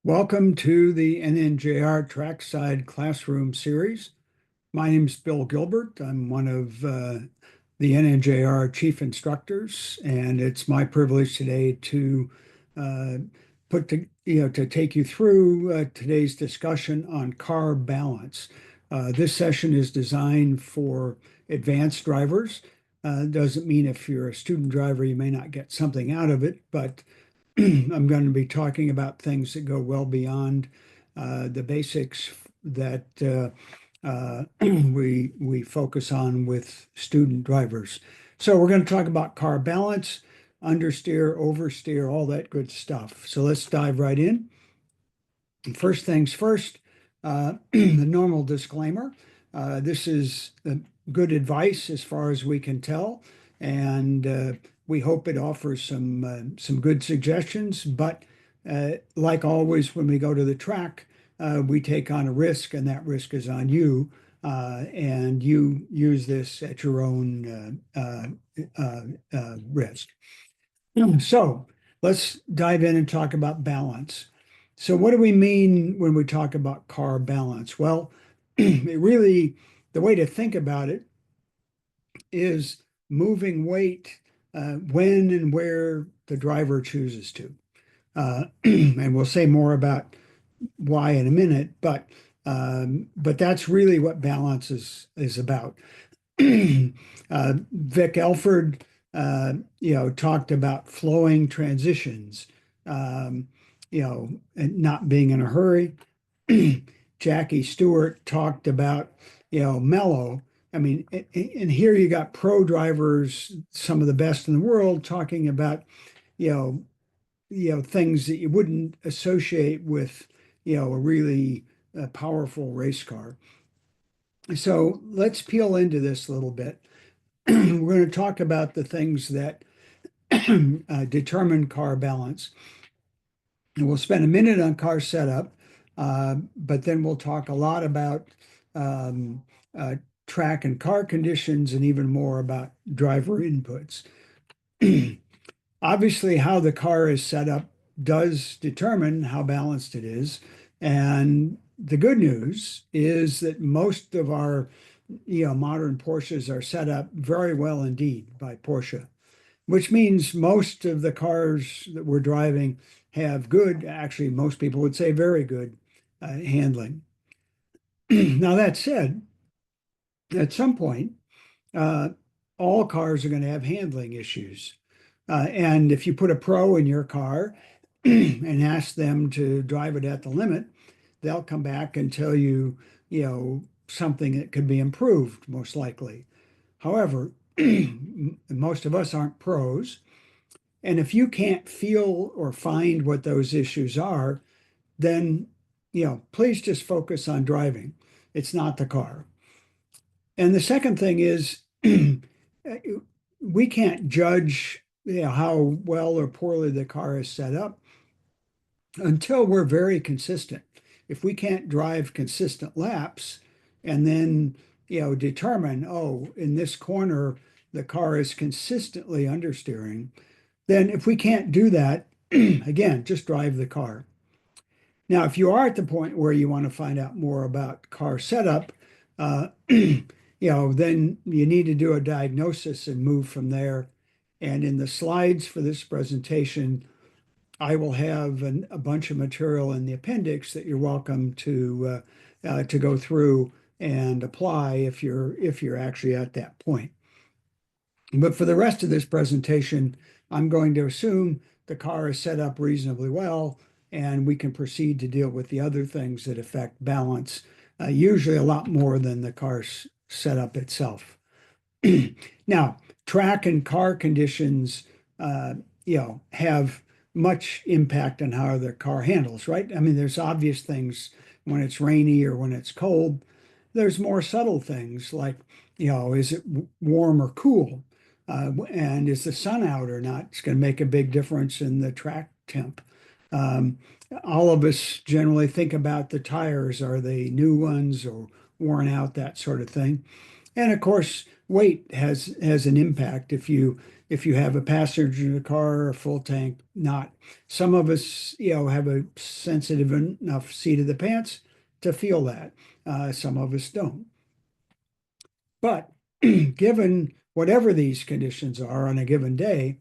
Welcome to the NNJR Trackside Classroom Series. My name is Bill Gilbert. I'm one of the NNJR Chief Instructors, and it's my privilege today to uh, to take you through today's discussion on car balance. This session is designed for advanced drivers. Doesn't mean if you're a student driver, you may not get something out of it, but I'm going to be talking about things that go well beyond the basics that we focus on with student drivers. So we're going to talk about car balance, understeer, oversteer, all that good stuff. So let's dive right in. First things first, the normal disclaimer. This is good advice as far as we can tell, and we hope it offers some good suggestions. But like always, when we go to the track, we take on a risk, and that risk is on you, and you use this at your own risk. So let's dive in and talk about balance. So what do we mean when we talk about car balance? Well, the way to think about it is moving weight when and where the driver chooses to. And we'll say more about why in a minute, but that's really what balance is about. Vic Elford, talked about flowing transitions, and not being in a hurry. Jackie Stewart talked about, mellow. I mean, and here you got pro drivers, some of the best in the world, talking about, you know, things that you wouldn't associate with, a really powerful race car. So let's peel into this a little bit. We're going to talk about the things that determine car balance. And we'll spend a minute on car setup, but then we'll talk a lot about um, uh, track and car conditions and even more about driver inputs. Obviously, how the car is set up does determine how balanced it is. And the good news is that most of our modern Porsches are set up very well indeed by Porsche, which means most of the cars that we're driving have good, actually, most people would say very good handling. Now, that said, at some point, uh, all cars are going to have handling issues. And if you put a pro in your car and ask them to drive it at the limit, they'll come back and tell you, something that could be improved, most likely. However, most of us aren't pros. And if you can't feel or find what those issues are, then, please just focus on driving. It's not the car. And the second thing is, we can't judge, how well or poorly the car is set up until we're very consistent. If we can't drive consistent laps and then, determine, oh, in this corner, the car is consistently understeering, then if we can't do that, again, just drive the car. Now, if you are at the point where you want to find out more about car setup, then you need to do a diagnosis and move from there. And in the slides for this presentation, I will have a bunch of material in the appendix that you're welcome to go through and apply if you're actually at that point. But for the rest of this presentation, I'm going to assume the car is set up reasonably well, and we can proceed to deal with the other things that affect balance, usually a lot more than the car's setup itself. Now, track and car conditions, have much impact on how the car handles, right? I mean, there's obvious things when it's rainy or when it's cold. There's more subtle things like, is it warm or cool? And is the sun out or not? It's going to make a big difference in the track temp. Um, all of us generally think about the tires. Are they new ones or worn out, that sort of thing. And of course, weight has an impact. if you have a passenger in the car or a full tank, not. Some of us, have a sensitive enough seat of the pants to feel that. Some of us don't. But given whatever these conditions are on a given day,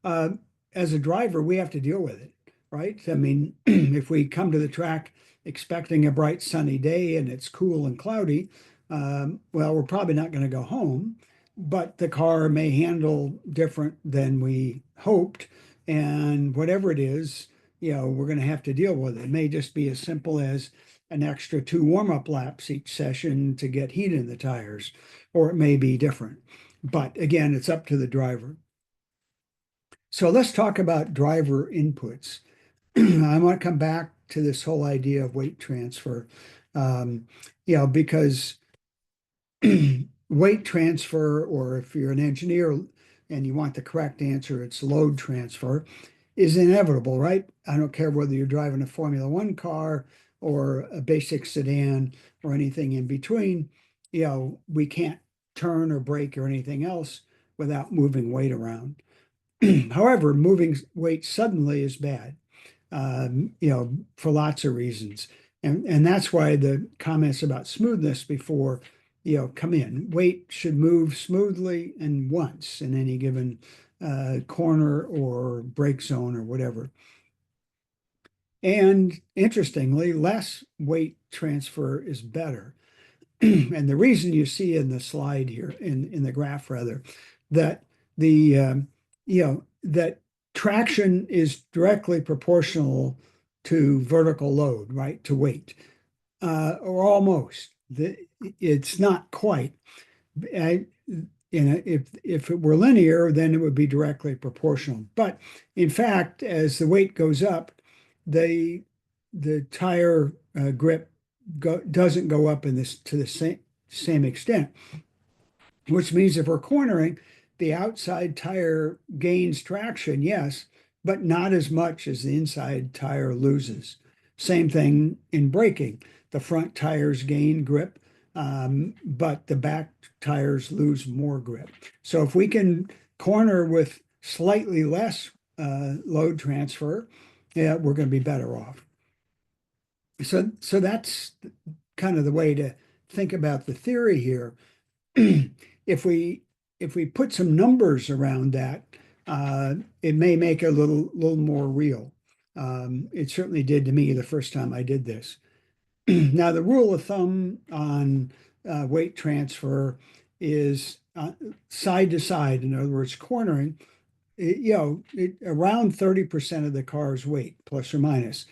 uh, as a driver, we have to deal with it, right? I mean, if we come to the track expecting a bright sunny day and it's cool and cloudy, well, we're probably not going to go home, but the car may handle different than we hoped. And whatever it is, we're going to have to deal with it. It may just be as simple as an extra 2 warm-up laps each session to get heat in the tires, or it may be different. But again, it's up to the driver. So let's talk about driver inputs. I want to come back to this whole idea of weight transfer, um, because weight transfer, or if you're an engineer and you want the correct answer, it's load transfer, is inevitable, right? I don't care whether you're driving a Formula One car or a basic sedan or anything in between, we can't turn or brake or anything else without moving weight around. However, moving weight suddenly is bad, for lots of reasons. And that's why the comments about smoothness before, come in. Weight should move smoothly and once in any given corner or brake zone or whatever. And interestingly, less weight transfer is better. And the reason you see in the slide here, in the graph rather, that the that traction is directly proportional to vertical load, right, to weight, or almost. It's not quite. If it were linear, then it would be directly proportional. But in fact, as the weight goes up, the tire grip doesn't go up to the same extent, which means if we're cornering, the outside tire gains traction, yes, but not as much as the inside tire loses. Same thing in braking. The front tires gain grip, but the back tires lose more grip. So if we can corner with slightly less load transfer, yeah, we're going to be better off. So that's kind of the way to think about the theory here. If we put some numbers around that, it may make it a little more real. It certainly did to me the first time I did this. Now, the rule of thumb on weight transfer is side to side. In other words, cornering, around 30% of the car's weight, plus or minus.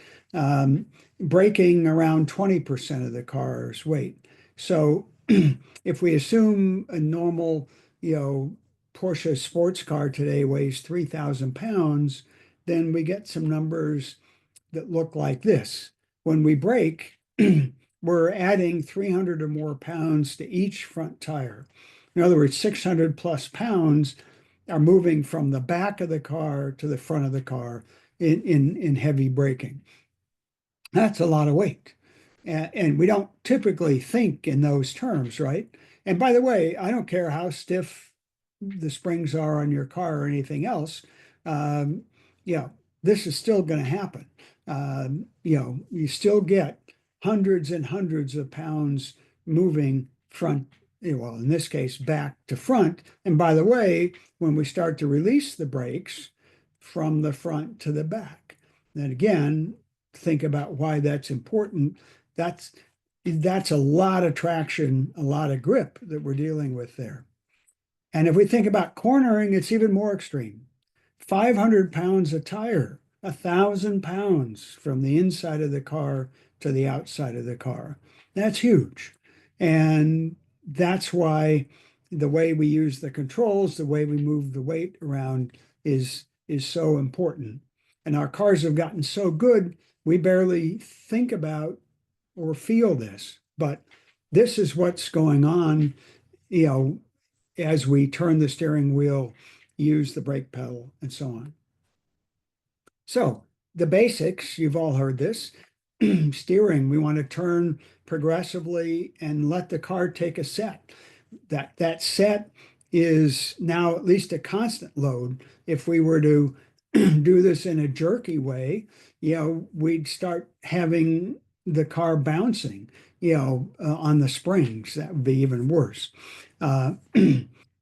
Braking around 20% of the car's weight. So if we assume a normal, Porsche sports car today weighs 3,000 pounds, then we get some numbers that look like this. When we brake, we're adding 300 or more pounds to each front tire. In other words, 600 plus pounds are moving from the back of the car to the front of the car in heavy braking. That's a lot of weight. And we don't typically think in those terms, right? And by the way, I don't care how stiff the springs are on your car or anything else. Um, yeah, this is still going to happen. You still get hundreds and hundreds of pounds moving front, well, in this case, back to front. And by the way, when we start to release the brakes from the front to the back, then again, think about why that's important. That's a lot of traction, a lot of grip that we're dealing with there. And if we think about cornering, it's even more extreme. 500 pounds of tire, 1,000 pounds from the inside of the car to the outside of the car. That's huge. And that's why the way we use the controls, the way we move the weight around is so important. And our cars have gotten so good, we barely think about or feel this. But this is what's going on, as we turn the steering wheel, use the brake pedal, and so on. So the basics, you've all heard this. Steering, we want to turn progressively and let the car take a set. That set is now at least a constant load. If we were to do this in a jerky way, we'd start having the car bouncing, on the springs. That would be even worse. Uh,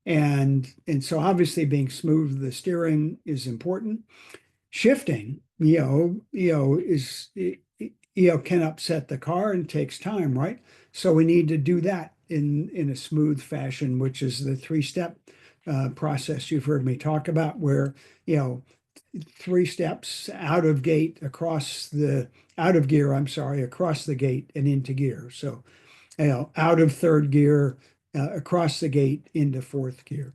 and so obviously being smooth, the steering is important. Shifting, is can upset the car and takes time, right? So we need to do that in a smooth fashion, which is the three-step process you've heard me talk about, where you know three steps out of gear, I'm sorry, across the gate and into gear. So out of third gear, across the gate into fourth gear.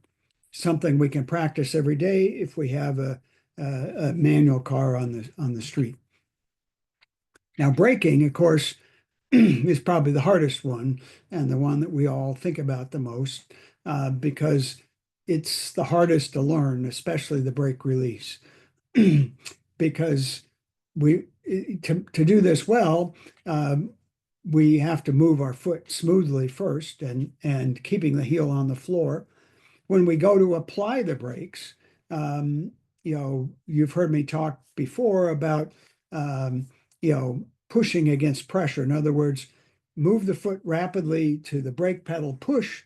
Something we can practice every day if we have a manual car on the street. Now, braking, of course, is probably the hardest one and the one that we all think about the most because it's the hardest to learn, especially the brake release. Because to do this well, we have to move our foot smoothly first and keeping the heel on the floor. When we go to apply the brakes, you've heard me talk before about, pushing against pressure. In other words, move the foot rapidly to the brake pedal push.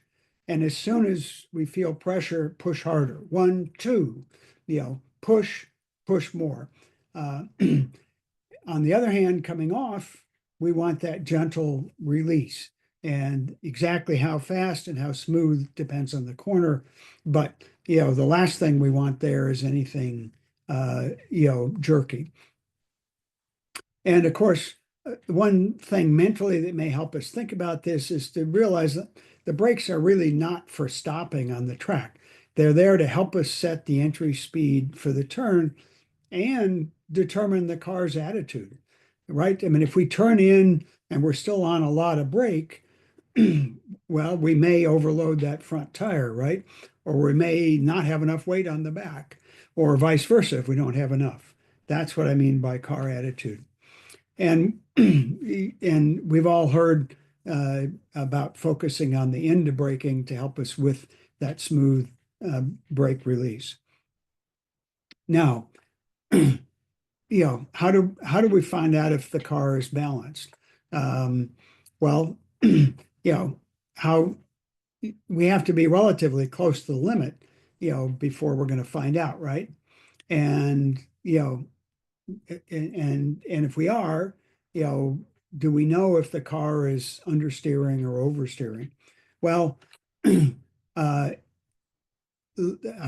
And as soon as we feel pressure, push harder. One, two, push, push more. On the other hand, coming off, we want that gentle release. And exactly how fast and how smooth depends on the corner. But, the last thing we want there is anything, jerky. And of course, one thing mentally that may help us think about this is to realize that the brakes are really not for stopping on the track. They're there to help us set the entry speed for the turn and determine the car's attitude, right? I mean, if we turn in and we're still on a lot of brake, well, we may overload that front tire, right? Or we may not have enough weight on the back, or vice versa if we don't have enough. That's what I mean by car attitude. And and we've all heard about focusing on the end of braking to help us with that smooth brake release. Now, how do we find out if the car is balanced? Well, how we have to be relatively close to the limit, before we're going to find out, right? And and if we are, do we know if the car is understeering or oversteering? Well, a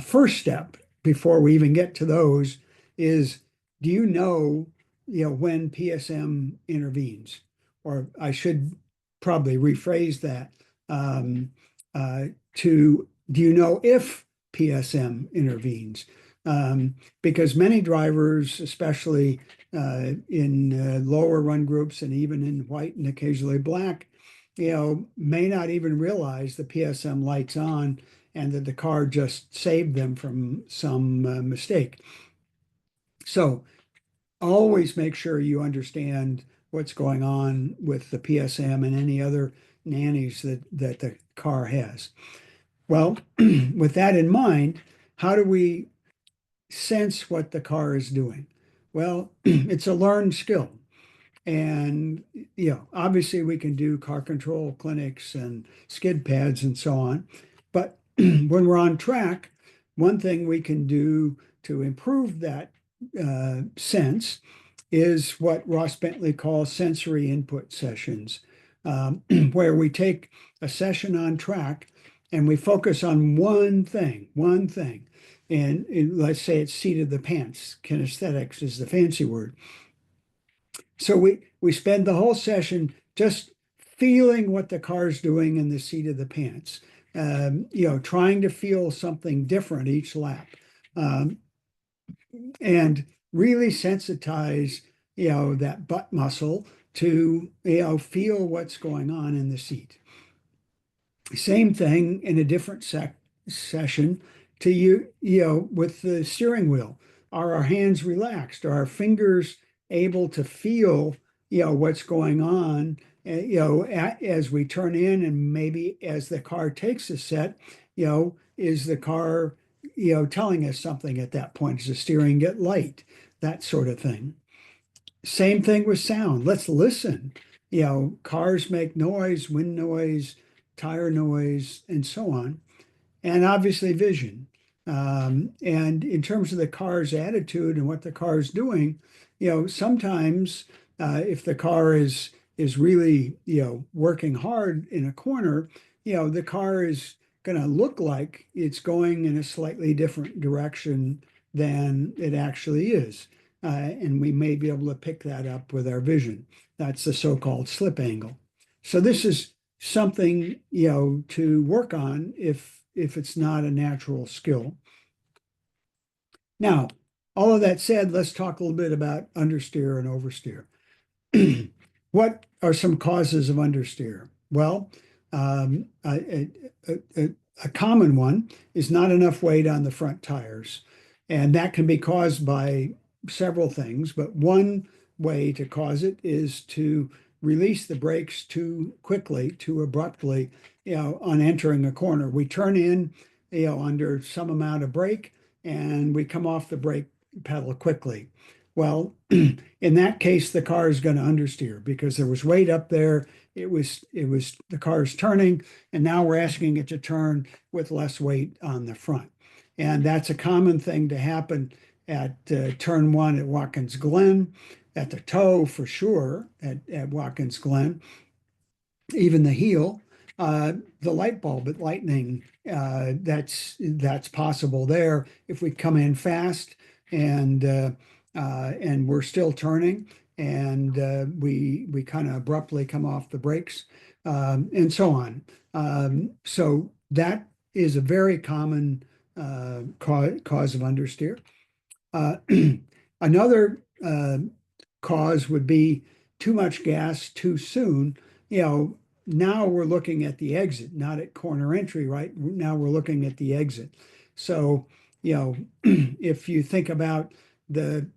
first step before we even get to those is, do you know, when PSM intervenes? Or I should probably rephrase that to, do you know if PSM intervenes? Because many drivers, especially in lower run groups and even in white and occasionally black, may not even realize the PSM light's on and that the car just saved them from some mistake. So always make sure you understand what's going on with the PSM and any other nannies that the car has. Well, with that in mind, how do we sense what the car is doing? Well, it's a learned skill. And obviously we can do car control clinics and skid pads and so on. But when we're on track, one thing we can do to improve that sense is what Ross Bentley calls sensory input sessions, where we take a session on track and we focus on one thing. And let's say it's seat of the pants. Kinesthetics is the fancy word. So we spend the whole session just feeling what the car's doing in the seat of the pants, trying to feel something different each lap, and really sensitize, that butt muscle to, feel what's going on in the seat. Same thing in a different session to with the steering wheel. Are our hands relaxed? Are our fingers able to feel, what's going on, as we turn in and maybe as the car takes a set, is the car, telling us something at that point? Does the steering get light? That sort of thing. Same thing with sound. Let's listen. Cars make noise, wind noise, tire noise, and so on, and obviously vision. And in terms of the car's attitude and what the car is doing, sometimes if the car is really working hard in a corner, the car is going to look like it's going in a slightly different direction than it actually is. And we may be able to pick that up with our vision. That's the so-called slip angle. So this is something to work on if it's not a natural skill. Now, all of that said, let's talk a little bit about understeer and oversteer. What are some causes of understeer? Well, a common one is not enough weight on the front tires, and that can be caused by several things, but one way to cause it is to release the brakes too quickly, too abruptly, on entering a corner. We turn in, under some amount of brake, and we come off the brake pedal quickly. Well, in that case, the car is going to understeer because there was weight up there. It was the car's turning, and now we're asking it to turn with less weight on the front. And that's a common thing to happen at turn one at Watkins Glen, at the toe for sure at Watkins Glen, even the heel. The light bulb at Lightning, that's possible there if we come in fast and we're still turning and we kind of abruptly come off the brakes, and so on. So that is a very common cause of understeer. Another cause would be too much gas too soon. Now we're looking at the exit, not at corner entry, right? Now we're looking at the exit. So, if you think about the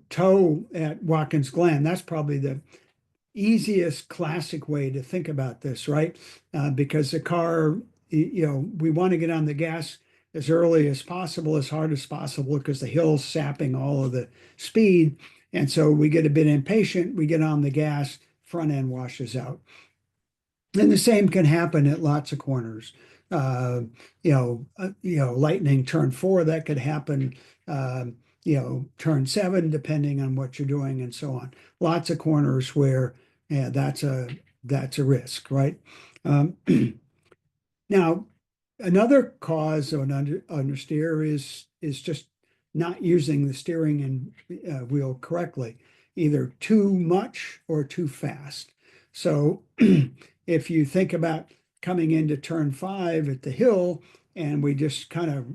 toe at Watkins Glen, that's probably the easiest classic way to think about this, right? Because the car, we want to get on the gas as early as possible, as hard as possible, because the hill's sapping all of the speed. And so we get a bit impatient, we get on the gas, front end washes out. And the same can happen at lots of corners. Lightning turn 4, that could happen, turn 7, depending on what you're doing and so on. Lots of corners where that's a risk, right? Now, another cause of an understeer is just not using the steering and wheel correctly, either too much or too fast. So if you think about coming into turn 5 at the hill and we just kind of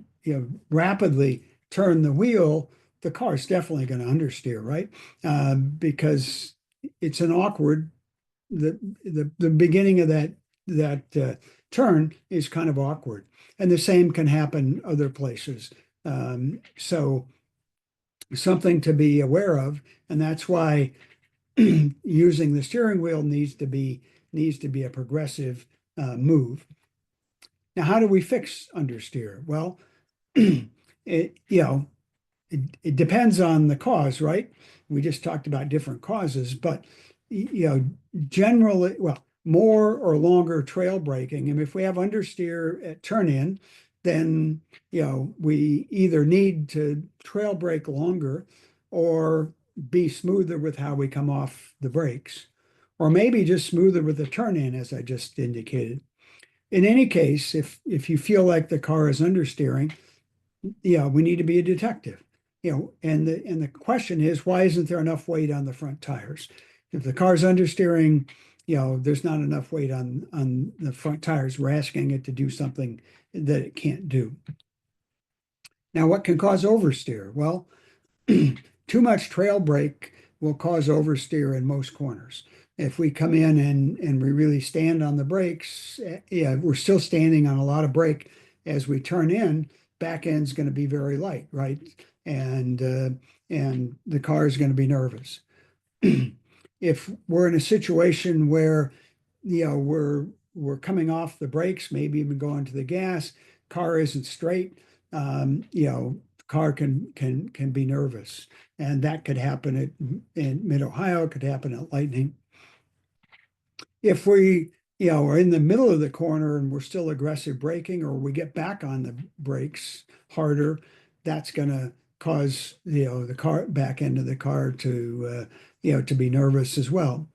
rapidly turn the wheel, the car is definitely going to understeer, right? Because it's an awkward, the beginning of that turn is kind of awkward, and the same can happen other places. So something to be aware of, and that's why using the steering wheel needs to be a progressive move. Now, how do we fix understeer? Well, it depends on the cause, right? We just talked about different causes, but generally, well, more or longer trail braking. And if we have understeer at turn in, then we either need to trail brake longer or be smoother with how we come off the brakes, or maybe just smoother with the turn in, as I just indicated. In any case, if you feel like the car is understeering, we need to be a detective. And the question is, why isn't there enough weight on the front tires? If the car's understeering, there's not enough weight on the front tires. We're asking it to do something that it can't do. Now, what can cause oversteer? Well, too much trail brake will cause oversteer in most corners. If we come in and we really stand on the brakes, we're still standing on a lot of brake as we turn in, back end's going to be very light, right? And the car is going to be nervous. If we're in a situation where we're coming off the brakes, maybe even going to the gas, car isn't straight, the car can be nervous, and that could happen in Mid-Ohio, it could happen at Lightning. If we, are in the middle of the corner and we're still aggressive braking, or we get back on the brakes harder, that's going to cause, the car back end of the car to be nervous as well.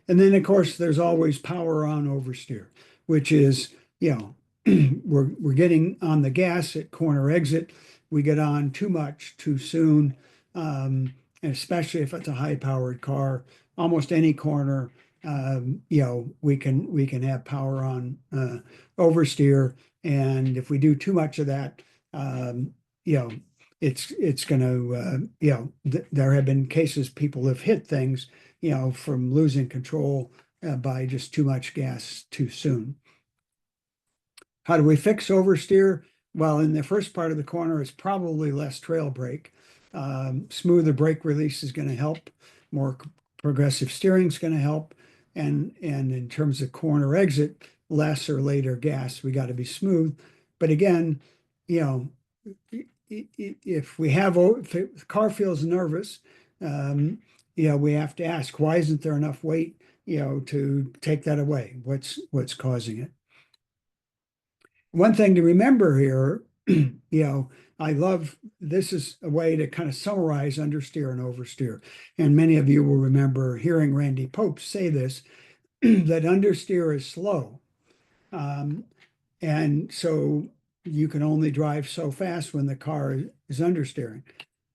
And then, of course, there's always power on oversteer, which is, we're getting on the gas at corner exit. We get on too much too soon, and especially if it's a high-powered car. Almost any corner, we can have power on oversteer, and if we do too much of that, it's going to, there have been cases people have hit things, from losing control by just too much gas too soon. How do we fix oversteer? Well, in the first part of the corner, it's probably less trail brake. Smoother brake release is going to help. More progressive steering is going to help. And in terms of corner exit, less or later gas, we got to be smooth. But again, if the car feels nervous, we have to ask, why isn't there enough weight, to take that away? What's causing it? One thing to remember here, I love, this is a way to kind of summarize understeer and oversteer. And many of you will remember hearing Randy Pope say this, that understeer is slow. And so you can only drive so fast when the car is understeering.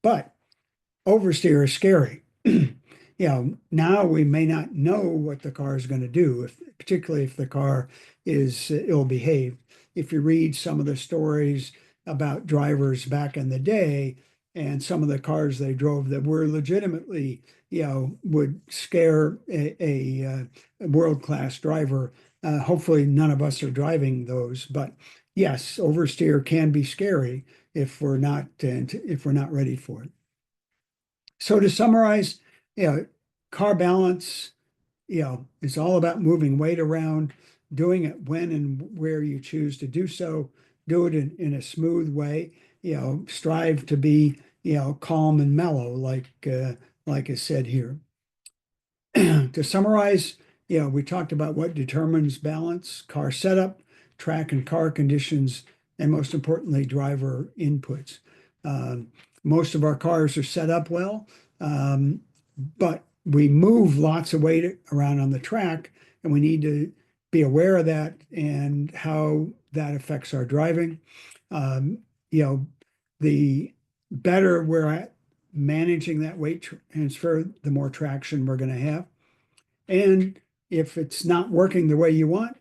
But oversteer is scary. Now we may not know what the car is going to do, particularly if the car is ill-behaved. If you read some of the stories about drivers back in the day and some of the cars they drove that were legitimately, would scare a world-class driver. Hopefully none of us are driving those, but yes, oversteer can be scary if we're not ready for it. So to summarize, car balance, it's all about moving weight around, doing it when and where you choose to do so. Do it in a smooth way. Strive to be, calm and mellow, like is said here. To summarize, we talked about what determines balance: car setup, track and car conditions, and most importantly, driver inputs. Most of our cars are set up well, but we move lots of weight around on the track, and we need to be aware of that and how that affects our driving. The better we're at managing that weight transfer, the more traction we're going to have. And if it's not working the way you want,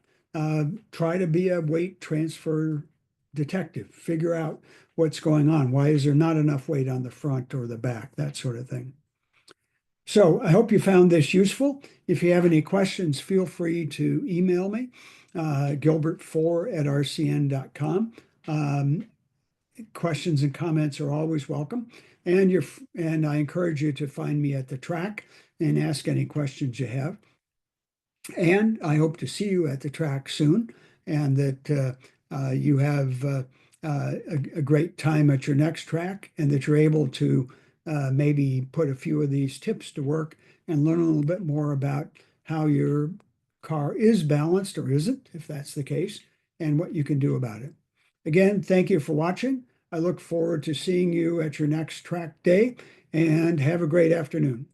try to be a weight transfer detective. Figure out what's going on. Why is there not enough weight on the front or the back? That sort of thing. So I hope you found this useful. If you have any questions, feel free to email me, gilbert4@rcn.com. Questions and comments are always welcome. And I encourage you to find me at the track and ask any questions you have. And I hope to see you at the track soon, and that you have a great time at your next track, and that you're able to maybe put a few of these tips to work and learn a little bit more about how your car is balanced or isn't, if that's the case, and what you can do about it. Again, thank you for watching. I look forward to seeing you at your next track day, and have a great afternoon.